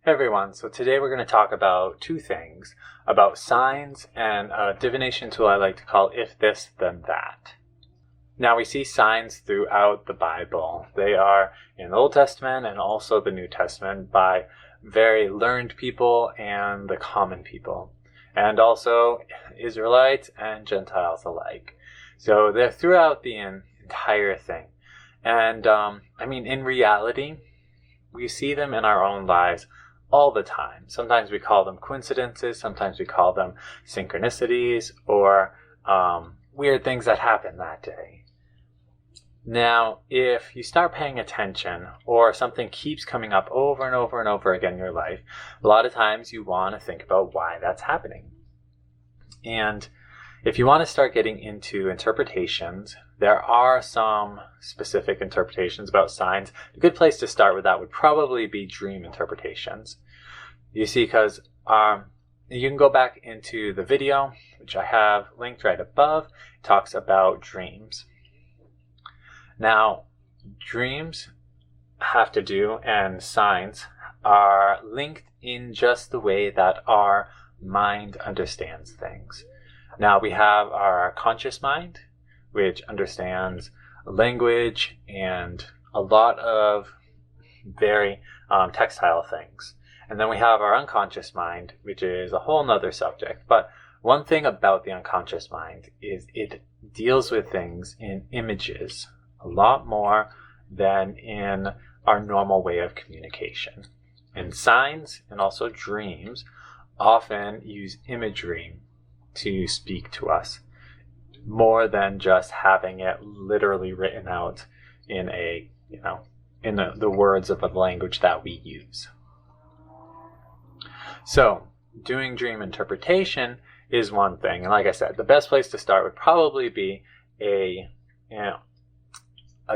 Hey everyone, so today we're going to talk about two things, about signs and a divination tool I like to call if this then that. Now we see signs throughout the Bible. They are in the Old Testament and also the New Testament by very learned people and the common people, and also Israelites and Gentiles alike. So they're throughout the entire thing. And in reality, we see them in our own lives all the time. Sometimes we call them coincidences, sometimes we call them synchronicities, or weird things that happen that day. Now, if you start paying attention, or something keeps coming up over and over and over again in your life, a lot of times you want to think about why that's happening. And if you want to start getting into interpretations, there are some specific interpretations about signs. A good place to start with that would probably be dream interpretations. You see, because you can go back into the video, which I have linked right above. It talks about dreams. Now, dreams have to do, and signs are linked in just the way that our mind understands things. Now, we have our conscious mind, which understands language and a lot of very textile things. And then we have our unconscious mind, which is a whole nother subject. But one thing about the unconscious mind is it deals with things in images a lot more than in our normal way of communication. And signs and also dreams often use imagery to speak to us, more than just having it literally written out in the words of a language that we use. So, doing dream interpretation is one thing, and like I said, the best place to start would probably be a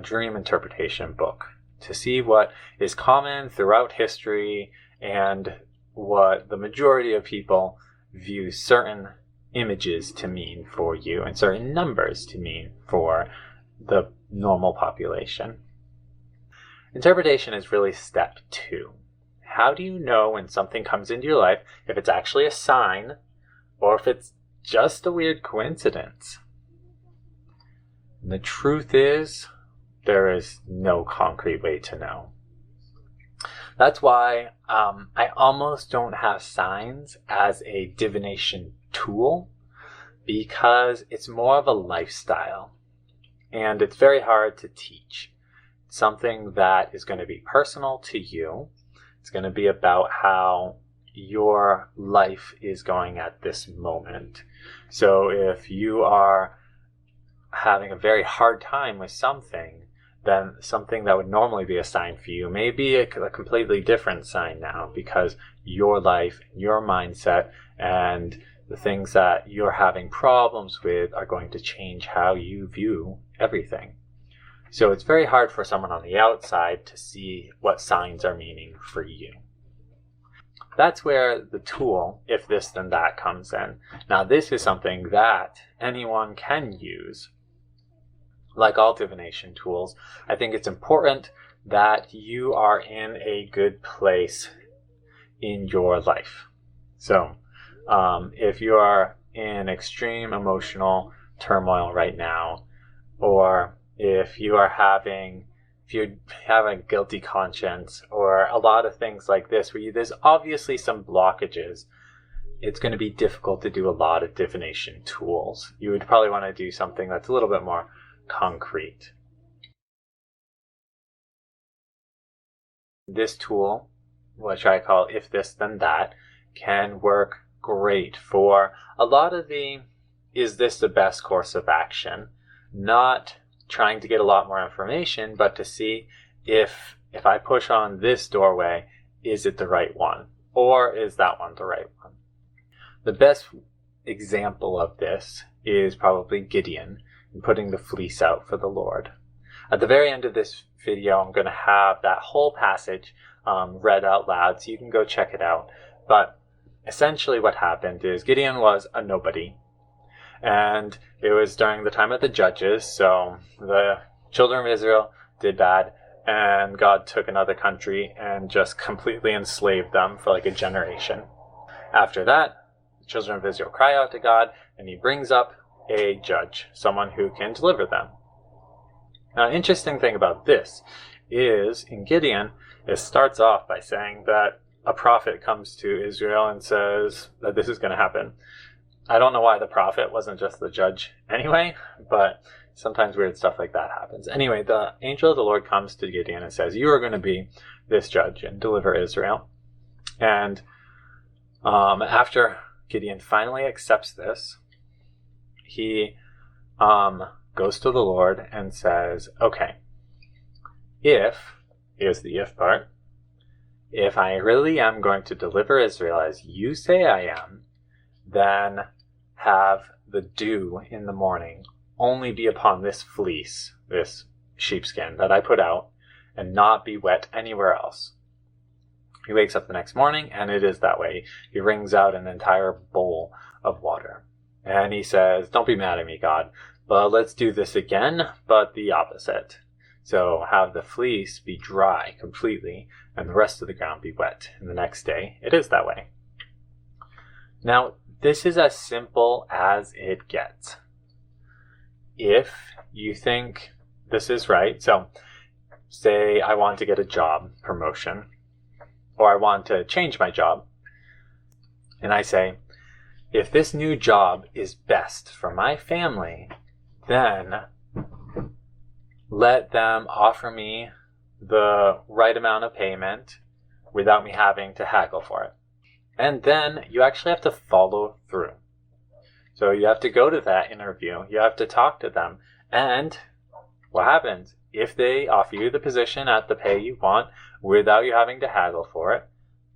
dream interpretation book to see what is common throughout history and what the majority of people view certain images to mean for you and certain numbers to mean for the normal population. Interpretation is really step 2. How do you know when something comes into your life, if it's actually a sign or if it's just a weird coincidence? And the truth is, there is no concrete way to know. That's why I almost don't have signs as a divination tool, because it's more of a lifestyle and it's very hard to teach. It's something that is going to be personal to you. It's going to be about how your life is going at this moment. So if you are having a very hard time with something, then something that would normally be a sign for you may be a completely different sign now, because your life, your mindset, and the things that you're having problems with are going to change how you view everything. So it's very hard for someone on the outside to see what signs are meaning for you. That's where the tool, if this then that, comes in. Now, this is something that anyone can use. Like all divination tools, I think it's important that you are in a good place in your life. So, if you are in extreme emotional turmoil right now, or if you have a guilty conscience, or a lot of things like this, where there's obviously some blockages, it's going to be difficult to do a lot of divination tools. You would probably want to do something that's a little bit more concrete. This tool, which I call if this then that, can work great for a lot of is this the best course of action? Not trying to get a lot more information, but to see if I push on this doorway, is it the right one? Or is that one the right one? The best example of this is probably Gideon and putting the fleece out for the Lord. At the very end of this video, I'm going to have that whole passage read out loud, so you can go check it out. But essentially what happened is Gideon was a nobody. And it was during the time of the judges, so the children of Israel did bad. and God took another country and just completely enslaved them for like a generation. After that, the children of Israel cry out to God, and he brings up a judge, someone who can deliver them. Now, an interesting thing about this is in Gideon, it starts off by saying that a prophet comes to Israel and says that this is going to happen. I don't know why the prophet wasn't just the judge anyway, but sometimes weird stuff like that happens. Anyway, the angel of the Lord comes to Gideon and says, you are going to be this judge and deliver Israel. And after Gideon finally accepts this, he goes to the Lord and says, okay, here's the if part, if I really am going to deliver Israel as you say I am, then have the dew in the morning only be upon this fleece, this sheepskin that I put out, and not be wet anywhere else. He wakes up the next morning, and it is that way. He wrings out an entire bowl of water. And he says, don't be mad at me, God, but let's do this again, but the opposite. So have the fleece be dry completely, and the rest of the ground be wet. And the next day, it is that way. Now, this is as simple as it gets. If you think this is right, so say I want to get a job promotion, or I want to change my job, and I say, if this new job is best for my family, then let them offer me the right amount of payment without me having to haggle for it. And then you actually have to follow through. So you have to go to that interview, you have to talk to them, and what happens? If they offer you the position at the pay you want without you having to haggle for it,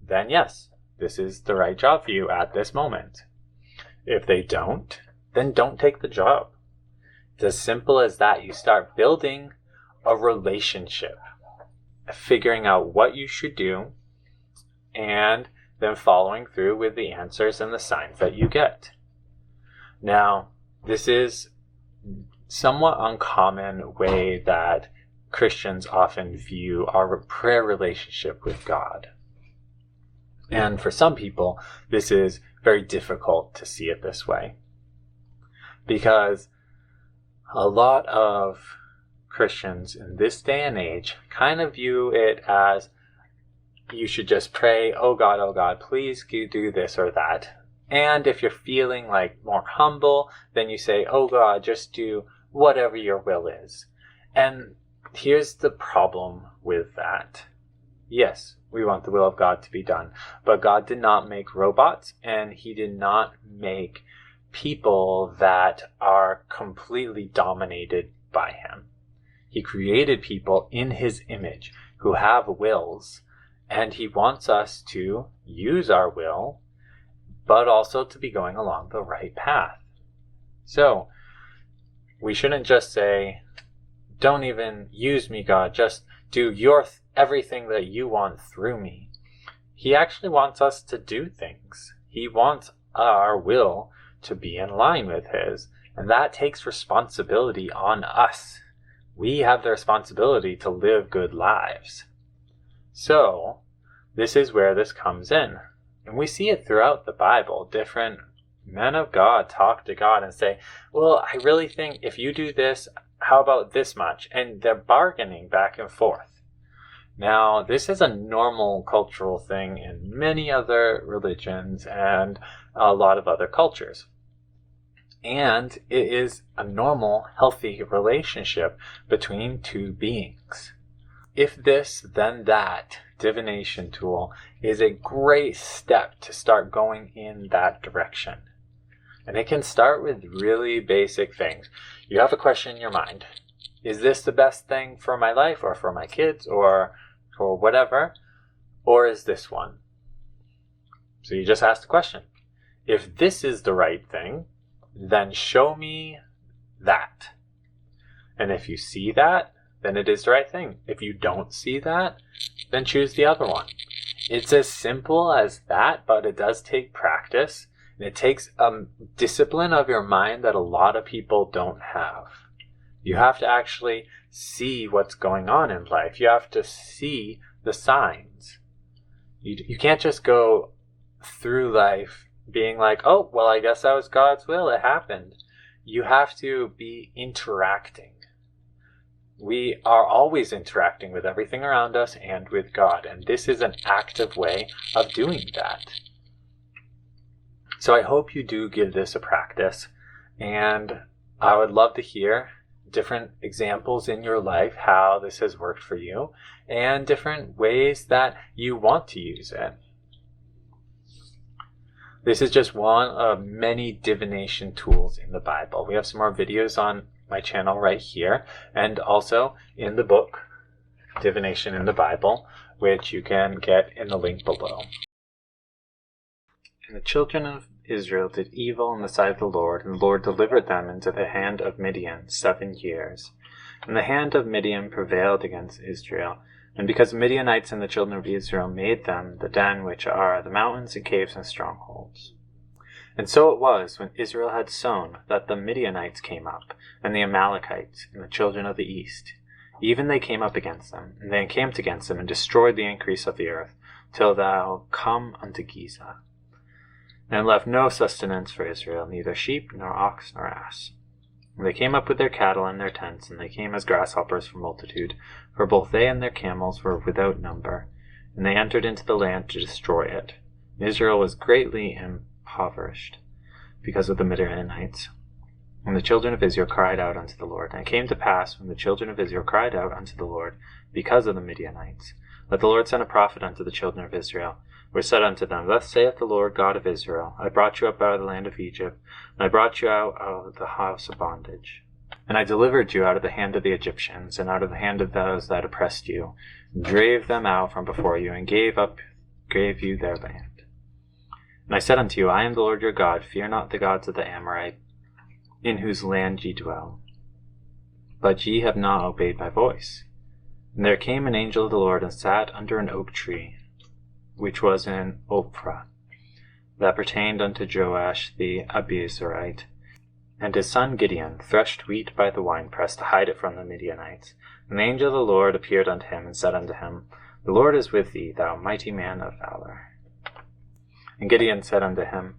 then yes, this is the right job for you at this moment. If they don't, then don't take the job. It's as simple as that. You start building a relationship, figuring out what you should do, and then following through with the answers and the signs that you get. Now, this is somewhat uncommon way that Christians often view our prayer relationship with God. And for some people, this is very difficult to see it this way. Because a lot of Christians in this day and age kind of view it as you should just pray, oh God, please do this or that. And if you're feeling like more humble, then you say, oh God, just do whatever your will is. And here's the problem with that. Yes, we want the will of God to be done, but God did not make robots, and he did not make people that are completely dominated by him. He created people in his image who have wills, and he wants us to use our will, but also to be going along the right path. So, we shouldn't just say, don't even use me, God, just do everything that you want through me. He actually wants us to do things. He wants our will to be in line with his, and that takes responsibility on us. We have the responsibility to live good lives. So, this is where this comes in. And we see it throughout the Bible. Different men of God talk to God and say, well, I really think if you do this, how about this much? And they're bargaining back and forth. Now, this is a normal cultural thing in many other religions and a lot of other cultures. And it is a normal, healthy relationship between two beings. If this, then that divination tool is a great step to start going in that direction. And it can start with really basic things. You have a question in your mind. Is this the best thing for my life or for my kids or for whatever? Or is this one? So you just ask the question. If this is the right thing, then show me that. And if you see that, then it is the right thing. If you don't see that, then choose the other one. It's as simple as that, but it does take practice. And it takes discipline of your mind that a lot of people don't have. You have to actually see what's going on in life. You have to see the signs. You can't just go through life being like, oh, well, I guess that was God's will. It happened. You have to be interacting. We are always interacting with everything around us and with God, and this is an active way of doing that. So I hope you do give this a practice, and I would love to hear different examples in your life, how this has worked for you, and different ways that you want to use it. This is just one of many divination tools in the Bible. We have some more videos on my channel right here, and also in the book, Divination in the Bible, which you can get in the link below. And the children of Israel did evil in the sight of the Lord, and the Lord delivered them into the hand of Midian 7 years. And the hand of Midian prevailed against Israel, and because the Midianites and the children of Israel made them the den which are the mountains and caves and strongholds. And so it was, when Israel had sown, that the Midianites came up, and the Amalekites, and the children of the east. Even they came up against them, and they encamped against them, and destroyed the increase of the earth, till thou come unto Giza. And left no sustenance for Israel, neither sheep, nor ox, nor ass. And they came up with their cattle and their tents, and they came as grasshoppers for multitude, for both they and their camels were without number. And they entered into the land to destroy it. And Israel was greatly impoverished because of the Midianites. And the children of Israel cried out unto the Lord. And it came to pass, when the children of Israel cried out unto the Lord because of the Midianites, that the Lord sent a prophet unto the children of Israel, which said unto them, Thus saith the Lord God of Israel, I brought you up out of the land of Egypt, and I brought you out of the house of bondage. And I delivered you out of the hand of the Egyptians, and out of the hand of those that oppressed you, and drave them out from before you, and gave you their land. And I said unto you, I am the Lord your God, fear not the gods of the Amorite, in whose land ye dwell. But ye have not obeyed my voice. And there came an angel of the Lord, and sat under an oak tree, which was in Ophrah, that pertained unto Joash the Abiezrite. And his son Gideon threshed wheat by the winepress to hide it from the Midianites. And the angel of the Lord appeared unto him, and said unto him, The Lord is with thee, thou mighty man of valor. And Gideon said unto him,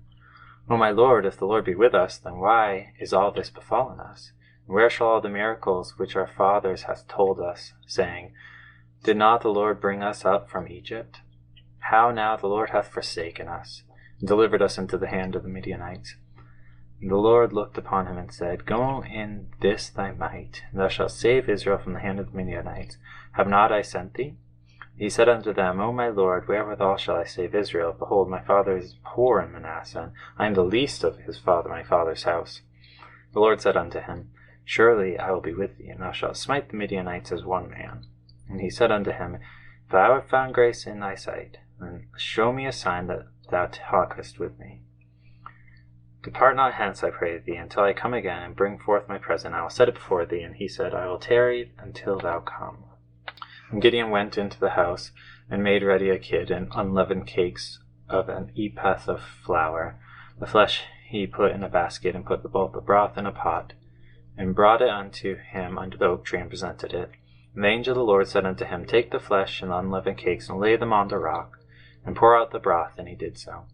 O my Lord, if the Lord be with us, then why is all this befallen us? And where shall all the miracles which our fathers hath told us, saying, Did not the Lord bring us up from Egypt? How now the Lord hath forsaken us, and delivered us into the hand of the Midianites. And the Lord looked upon him and said, Go in this thy might, and thou shalt save Israel from the hand of the Midianites. Have not I sent thee? He said unto them, O my Lord, wherewithal shall I save Israel? Behold, my father is poor in Manasseh, and I am the least of my father's house. The Lord said unto him, Surely I will be with thee, and thou shalt smite the Midianites as one man. And he said unto him, If I have found grace in thy sight, then show me a sign that thou talkest with me. Depart not hence, I pray thee, until I come again, and bring forth my present. I will set it before thee. And he said, I will tarry until thou come. And Gideon went into the house, and made ready a kid, and unleavened cakes of an ephah of flour. The flesh he put in a basket, and put both the broth in a pot, and brought it unto him under the oak tree, and presented it. And the angel of the Lord said unto him, Take the flesh and the unleavened cakes, and lay them on the rock, and pour out the broth. And he did so.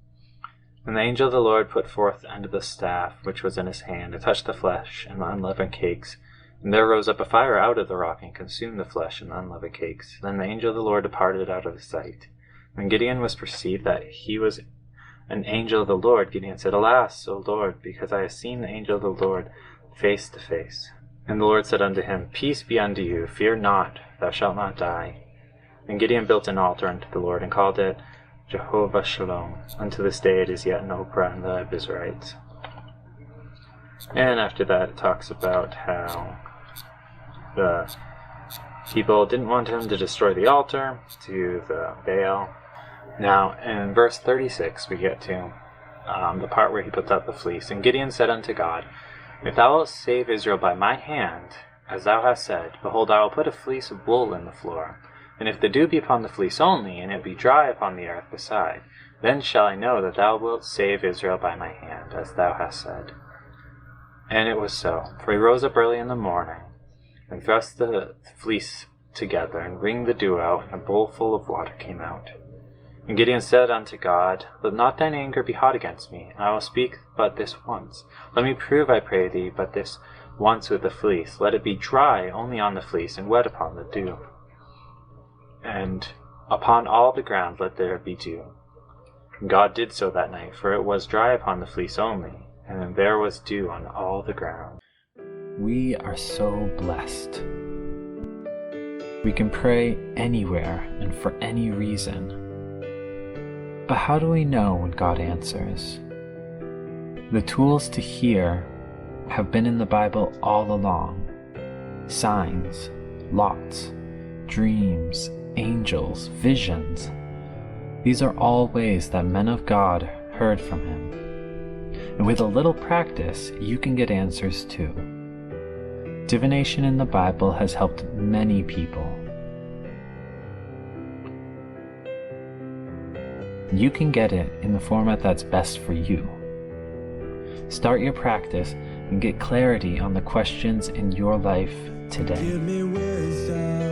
And the angel of the Lord put forth the end of the staff which was in his hand, and touched the flesh and the unleavened cakes. And there rose up a fire out of the rock, and consumed the flesh and the unleavened cakes. Then the angel of the Lord departed out of his sight. When Gideon was perceived that he was an angel of the Lord, Gideon said, Alas, O Lord, because I have seen the angel of the Lord face to face. And the Lord said unto him, Peace be unto you, fear not, thou shalt not die. And Gideon built an altar unto the Lord, and called it Jehovah Shalom. Unto this day it is yet in Ophrah and the Abiezrites. And after that it talks about how the people didn't want him to destroy the altar to the Baal. Now, in verse 36, we get to the part where he puts out the fleece. And Gideon said unto God, If thou wilt save Israel by my hand, as thou hast said, behold, I will put a fleece of wool in the floor. And if the dew be upon the fleece only, and it be dry upon the earth beside, then shall I know that thou wilt save Israel by my hand, as thou hast said. And it was so, for he rose up early in the morning, and thrust the fleece together, and wringed the dew out, and a bowl full of water came out. And Gideon said unto God, Let not thine anger be hot against me, and I will speak but this once. Let me prove, I pray thee, but this once with the fleece. Let it be dry only on the fleece, and wet upon the dew. And upon all the ground let there be dew. And God did so that night, for it was dry upon the fleece only, and there was dew on all the ground. We are so blessed. We can pray anywhere and for any reason. But how do we know when God answers? The tools to hear have been in the Bible all along. Signs, lots, dreams, angels, visions. These are all ways that men of God heard from Him. And with a little practice, you can get answers too. Divination in the Bible has helped many people. You can get it in the format that's best for you. Start your practice and get clarity on the questions in your life today. Give me wisdom.